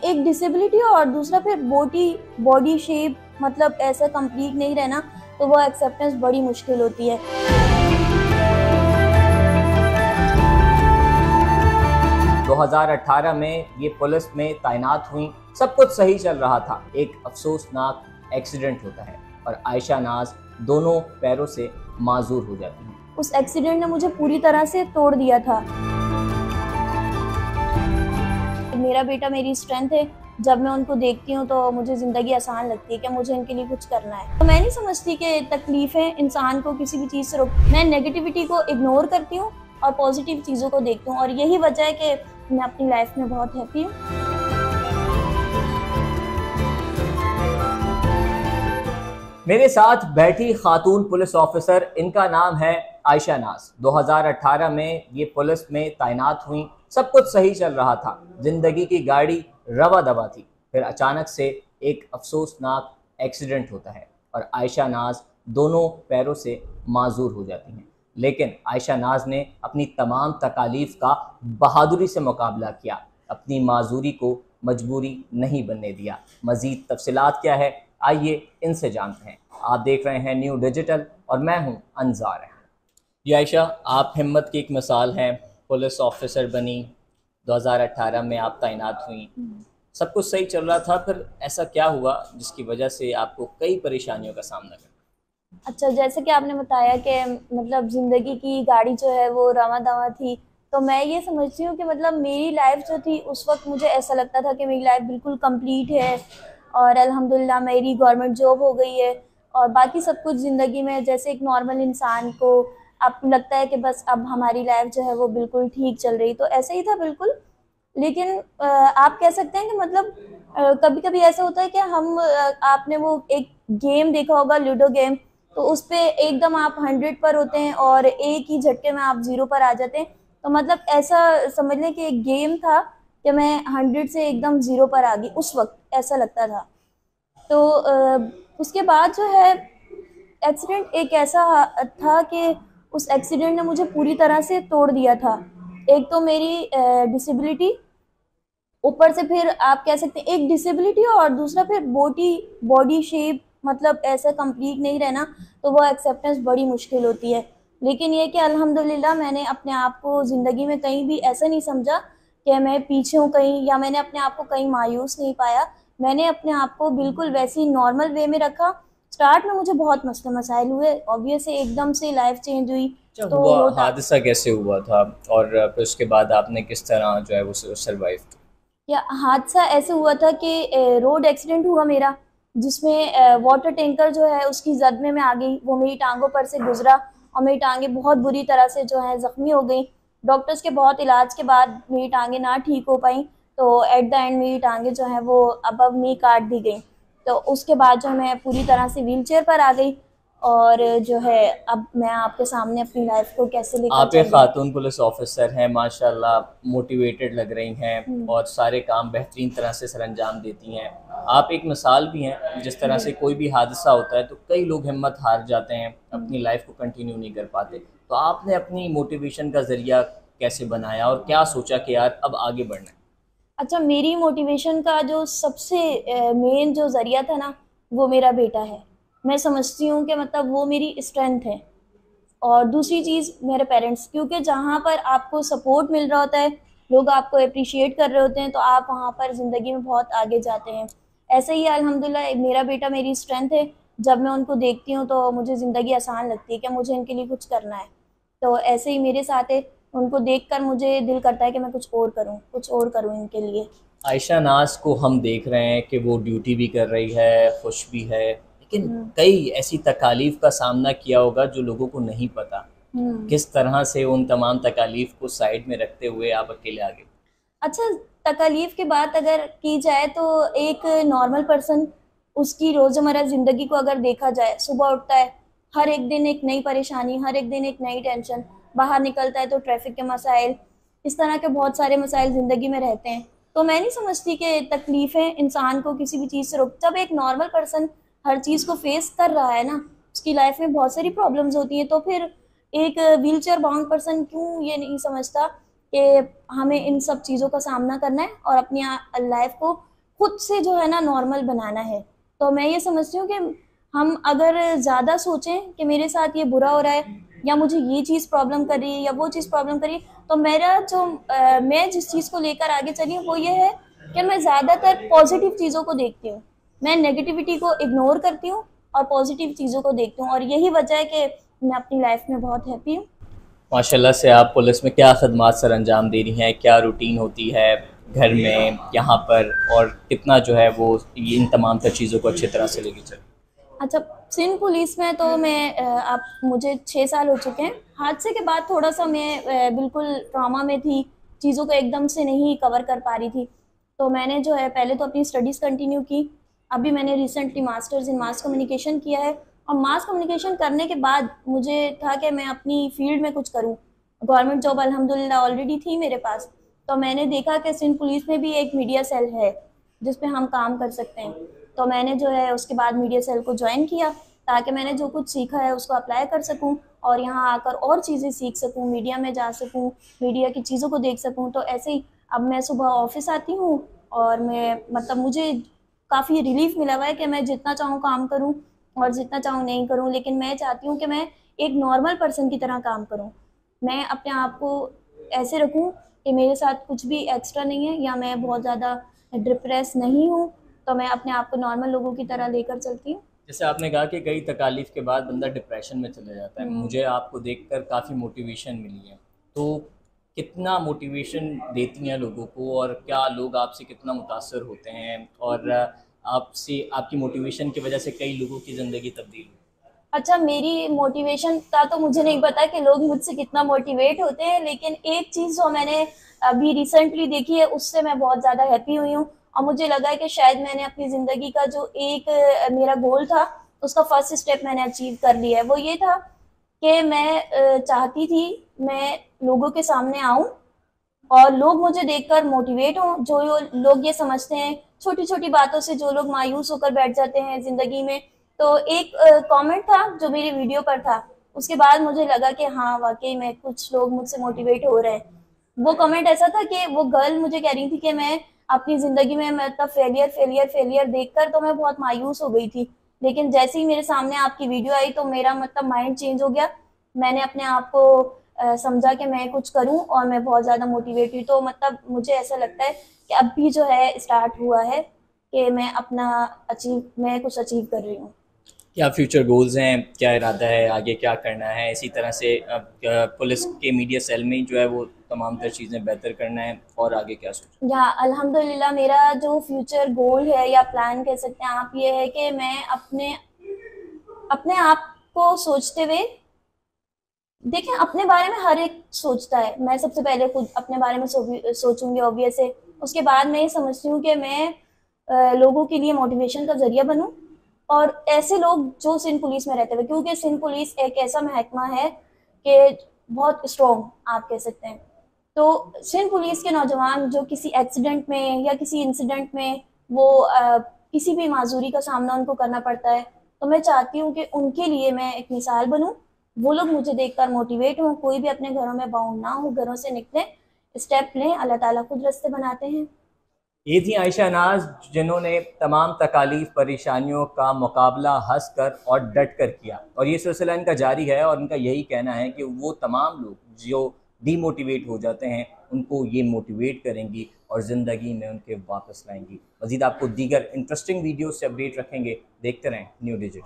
एक डिसेबिलिटी और दूसरा फिर बॉडी शेप मतलब ऐसा कंप्लीट नहीं रहना, तो वो एक्सेप्टेंस बड़ी मुश्किल होती है। 2018 में ये पुलिस में तैनात हुई, सब कुछ सही चल रहा था। एक अफसोसनाक एक्सीडेंट होता है और आयशा नाज दोनों पैरों से माजूर हो जाती हैं। उस एक्सीडेंट ने मुझे पूरी तरह से तोड़ दिया था। मेरा बेटा मेरी स्ट्रेंथ है। जब मैं उनको देखती हूँ तो मुझे ज़िंदगी आसान लगती है कि मुझे इनके लिए कुछ करना है। तो मैं नहीं समझती कि तकलीफ़ें इंसान को किसी भी चीज़ से रोक। मैं नेगेटिविटी को इग्नोर करती हूँ और पॉजिटिव चीज़ों को देखती हूँ, और यही वजह है कि मैं अपनी लाइफ में बहुत हैप्पी हूँ। मेरे साथ बैठी खातून पुलिस ऑफिसर, इनका नाम है आयशा नाज। 2018 में ये पुलिस में तैनात हुई, सब कुछ सही चल रहा था, जिंदगी की गाड़ी रवा दवा थी। फिर अचानक से एक अफसोसनाक एक्सीडेंट होता है और आयशा नाज दोनों पैरों से माजूर हो जाती हैं। लेकिन आयशा नाज ने अपनी तमाम तकालीफ का बहादुरी से मुकाबला किया, अपनी माजूरी को मजबूरी नहीं बनने दिया। मज़ीद तफसीलात क्या है, आइए इनसे जानते हैं। आप देख रहे हैं न्यू डिजिटल और मैं हूं अनजार। जी आयशा, आप हिम्मत की एक मिसाल हैं। पुलिस ऑफिसर बनी, 2018 में आप तैनात हुई, सब कुछ सही चल रहा था, फिर ऐसा क्या हुआ जिसकी वजह से आपको कई परेशानियों का सामना करना? अच्छा, जैसे कि आपने बताया कि मतलब ज़िंदगी की गाड़ी जो है वो रवां दवां थी, तो मैं ये समझती हूँ कि मतलब मेरी लाइफ जो थी उस वक्त मुझे ऐसा लगता था कि मेरी लाइफ बिल्कुल कंप्लीट है और अल्हम्दुलिल्लाह मेरी गवर्नमेंट जॉब हो गई है और बाकी सब कुछ ज़िंदगी में जैसे एक नॉर्मल इंसान को आपको लगता है कि बस अब हमारी लाइफ जो है वो बिल्कुल ठीक चल रही, तो ऐसे ही था बिल्कुल। लेकिन आप कह सकते हैं कि मतलब कभी कभी ऐसा होता है कि हम आपने वो एक गेम देखा होगा, लूडो गेम, तो उस पे एकदम आप 100 पर होते हैं और एक ही झटके में आप 0 पर आ जाते हैं। तो मतलब ऐसा समझ लें कि एक गेम था कि मैं 100 से एकदम 0 पर आ गई, उस वक्त ऐसा लगता था। तो उसके बाद जो है एक्सीडेंट एक ऐसा था कि उस एक्सीडेंट ने मुझे पूरी तरह से तोड़ दिया था। एक तो मेरी डिसेबिलिटी, ऊपर से फिर आप कह सकते हैं एक डिसेबिलिटी और दूसरा फिर बॉडी शेप मतलब ऐसा कंप्लीट नहीं रहना, तो वो एक्सेप्टेंस बड़ी मुश्किल होती है। लेकिन ये कि अल्हम्दुलिल्लाह मैंने अपने आप को ज़िंदगी में कहीं भी ऐसा नहीं समझा कि मैं पीछे हूँ कहीं, या मैंने अपने आप को कहीं मायूस नहीं पाया। मैंने अपने आप को बिल्कुल वैसी नॉर्मल वे में रखा। स्टार्ट में मुझे बहुत मसले मसाइल हुए, ऑब्वियसली एकदम से लाइफ चेंज हुई। तो हुआ हादसा कैसे हुआ था और फिर उसके बाद आपने किस तरह जो है वो सर्वाइव किया? या हादसा ऐसे हुआ था कि रोड एक्सीडेंट हुआ मेरा, जिसमें वाटर टैंकर जो है उसकी जद में मैं आ गई, वो मेरी टांगों पर से गुजरा और मेरी टांगें बहुत बुरी तरह से जो है ज़ख्मी हो गई। डॉक्टर्स के बहुत इलाज के बाद मेरी टांगें ना ठीक हो पाई, तो एट द एंड मेरी टांगें जो हैं वो अबव नी काट दी गई। तो उसके बाद जो मैं पूरी तरह से व्हील चेयर पर आ गई और जो है अब मैं आपके सामने अपनी लाइफ को कैसे लेकर आप चल एक रही हूँ। खातून पुलिस ऑफिसर हैं, माशाल्लाह मोटिवेटेड लग रही हैं और सारे काम बेहतरीन तरह से सरअंजाम देती हैं। आप एक मिसाल भी हैं। जिस तरह से कोई भी हादसा होता है तो कई लोग हिम्मत हार जाते हैं, अपनी लाइफ को कंटिन्यू नहीं कर पाते, तो आपने अपनी मोटिवेशन का ज़रिया कैसे बनाया और क्या सोचा कि यार अब आगे बढ़ना है? अच्छा, मेरी मोटिवेशन का जो सबसे मेन जो ज़रिया था ना, वो मेरा बेटा है। मैं समझती हूँ कि मतलब वो मेरी स्ट्रेंथ है। और दूसरी चीज़ मेरे पेरेंट्स, क्योंकि जहाँ पर आपको सपोर्ट मिल रहा होता है, लोग आपको अप्रिशिएट कर रहे होते हैं, तो आप वहाँ पर ज़िंदगी में बहुत आगे जाते हैं। ऐसे ही अल्हम्दुलिल्लाह मेरा बेटा मेरी स्ट्रेंथ है। जब मैं उनको देखती हूँ तो मुझे ज़िंदगी आसान लगती है कि मुझे इनके लिए कुछ करना है। तो ऐसे ही मेरे साथ है, उनको देखकर मुझे दिल करता है कि मैं कुछ और करूँ इनके लिए। आयशा नाज को हम देख रहे हैं कि वो ड्यूटी भी कर रही है, खुश भी है, लेकिन कई ऐसी तकालीफ का सामना किया होगा जो लोगों को नहीं पता। किस तरह से उन तमाम तकालीफ को साइड में रखते हुए आप अकेले आगे? अच्छा, तकालीफ की बात अगर की जाए तो एक नॉर्मल पर्सन, उसकी रोज़मर्रा ज़िंदगी को अगर देखा जाए, सुबह उठता है, हर एक दिन एक नई परेशानी, हर एक दिन एक नई टेंशन, बाहर निकलता है तो ट्रैफिक के मसाइल, इस तरह के बहुत सारे मसाइल ज़िंदगी में रहते हैं। तो मैं नहीं समझती कि तकलीफ़ें इंसान को किसी भी चीज़ से रोक। जब एक नॉर्मल पर्सन हर चीज़ को फेस कर रहा है ना, उसकी लाइफ में बहुत सारी प्रॉब्लम्स होती हैं, तो फिर एक व्हीलचेयर बाउंड पर्सन क्यों ये नहीं समझता कि हमें इन सब चीज़ों का सामना करना है और अपनी लाइफ को खुद से जो है ना नॉर्मल बनाना है। तो मैं ये समझती हूँ कि हम अगर ज़्यादा सोचें कि मेरे साथ ये बुरा हो रहा है या मुझे ये चीज़ प्रॉब्लम कर रही है या वो चीज़ प्रॉब्लम कर रही है, तो मेरा जो मैं जिस चीज़ को लेकर आगे चली हूँ वो ये है कि मैं ज़्यादातर पॉजिटिव चीज़ों को देखती हूँ। मैं नेगेटिविटी को इग्नोर करती हूँ और पॉजिटिव चीज़ों को देखती हूँ, और यही वजह है कि मैं अपनी लाइफ में बहुत हैप्पी हूँ। माशाल्लाह से आप पुलिस में क्या खदमात सर अंजाम दे रही हैं, क्या रूटीन होती है घर में यहाँ पर, और कितना जो है वो इन तमाम तर चीज़ों को अच्छी तरह से लेके चल। अच्छा, सिंध पुलिस में तो मैं आप मुझे 6 साल हो चुके हैं। हादसे के बाद थोड़ा सा मैं बिल्कुल ट्रॉमा में थी, चीज़ों को एकदम से नहीं कवर कर पा रही थी। तो मैंने जो है पहले तो अपनी स्टडीज़ कंटिन्यू की। अभी मैंने recently masters in mass communication किया है, और मास कम्युनिकेशन करने के बाद मुझे था कि मैं अपनी फील्ड में कुछ करूं। गवर्नमेंट जॉब अल्हम्दुलिल्लाह ऑलरेडी थी मेरे पास। तो मैंने देखा कि सिंध पुलिस में भी एक मीडिया सेल है जिस पे हम काम कर सकते हैं। तो मैंने जो है उसके बाद मीडिया सेल को ज्वाइन किया, ताकि मैंने जो कुछ सीखा है उसको अप्लाई कर सकूं और यहाँ आकर और चीज़ें सीख सकूं, मीडिया में जा सकूं, मीडिया की चीज़ों को देख सकूं। तो ऐसे ही अब मैं सुबह ऑफिस आती हूँ, और मैं मतलब मुझे काफ़ी रिलीफ मिला हुआ है कि मैं जितना चाहूँ काम करूँ और जितना चाहूँ नहीं करूँ, लेकिन मैं चाहती हूँ कि मैं एक नॉर्मल पर्सन की तरह काम करूँ। मैं अपने आप को ऐसे रखूँ कि मेरे साथ कुछ भी एक्स्ट्रा नहीं है, या मैं बहुत ज़्यादा डिप्रेस नहीं हूँ। तो मैं अपने आप को नॉर्मल लोगों की तरह लेकर चलती हूँ। जैसे आपने कहा कि कई तकालीफ के बाद बंदा डिप्रेशन में चला जाता है, मुझे आपको देखकर काफ़ी मोटिवेशन मिली है। तो कितना मोटिवेशन देती हैं लोगों को, और क्या लोग आपसे कितना मुतासर होते हैं, और आपसे आपकी मोटिवेशन की वजह से कई लोगों की ज़िंदगी तब्दील हुई? अच्छा, मेरी मोटिवेशन का तो मुझे नहीं पता कि लोग मुझसे कितना मोटिवेट होते हैं, लेकिन एक चीज़ जो मैंने अभी रिसेंटली देखी है उससे मैं बहुत ज़्यादा हैप्पी हुई हूँ, और मुझे लगा है कि शायद मैंने अपनी ज़िंदगी का जो एक मेरा गोल था उसका फर्स्ट स्टेप मैंने अचीव कर लिया है। वो ये था कि मैं चाहती थी मैं लोगों के सामने आऊँ और लोग मुझे देखकर मोटिवेट हों। लोग ये समझते हैं छोटी छोटी बातों से, जो लोग मायूस होकर बैठ जाते हैं जिंदगी में। तो एक कमेंट था जो मेरी वीडियो पर था, उसके बाद मुझे लगा कि हाँ वाकई में कुछ लोग मुझसे मोटिवेट हो रहे हैं। वो कमेंट ऐसा था कि वो गर्ल मुझे कह रही थी कि मैं अपनी जिंदगी में मतलब फेलियर फेलियर फेलियर देखकर तो मैं बहुत मायूस हो गई थी, लेकिन जैसे ही मेरे सामने आपकी वीडियो आई तो मेरा मतलब माइंड चेंज हो गया। मैंने अपने आप को समझा कि मैं कुछ करूं, और मैं बहुत ज़्यादा मोटिवेट हुई। तो मतलब मुझे ऐसा लगता है कि अब भी जो है स्टार्ट हुआ है कि मैं कुछ अचीव कर रही हूँ। क्या फ्यूचर गोल्स हैं, क्या इरादा है, आगे क्या करना है? इसी तरह से अब पुलिस के मीडिया सेल में ही जो है वो तमाम तर चीज़ें बेहतर करना है, और आगे क्या सोच? या अल्हम्दुलिल्लाह मेरा जो फ्यूचर गोल है या प्लान कह सकते हैं आप, ये है कि मैं अपने अपने आप को सोचते हुए, देखें अपने बारे में हर एक सोचता है, मैं सबसे पहले खुद अपने बारे में सोचूंगी ऑब्वियस है। उसके बाद मैं ये समझती हूँ कि मैं लोगों के लिए मोटिवेशन का जरिया बनूं, और ऐसे लोग जो सिंध पुलिस में रहते हुए, क्योंकि सिंध पुलिस एक ऐसा महकमा है कि बहुत स्ट्रॉन्ग आप कह सकते हैं। तो सिंध पुलिस के नौजवान जो किसी एक्सीडेंट में या किसी इंसिडेंट में वो किसी भी माजूरी का सामना उनको करना पड़ता है, तो मैं चाहती हूँ कि उनके लिए मैं एक मिसाल बनूं। वो लोग मुझे देखकर मोटिवेट हों, कोई भी अपने घरों में बाउंड ना हो, घरों से निकलें, स्टेप लें, अल्लाह ताला खुद रास्ते बनाते हैं। ये थी आयशा नाज, जिन्होंने तमाम तकालीफ परेशानियों का मुकाबला हंस कर और डट कर किया, और ये सिलसिला इनका जारी है। और इनका यही कहना है कि वो तमाम लोग जो डीमोटिवेट हो जाते हैं उनको ये मोटिवेट करेंगी और ज़िंदगी में उनके वापस लाएंगी। मज़ीद आपको दीगर इंटरेस्टिंग वीडियो से अपडेट रखेंगे। देखते रहें न्यू डिजिट।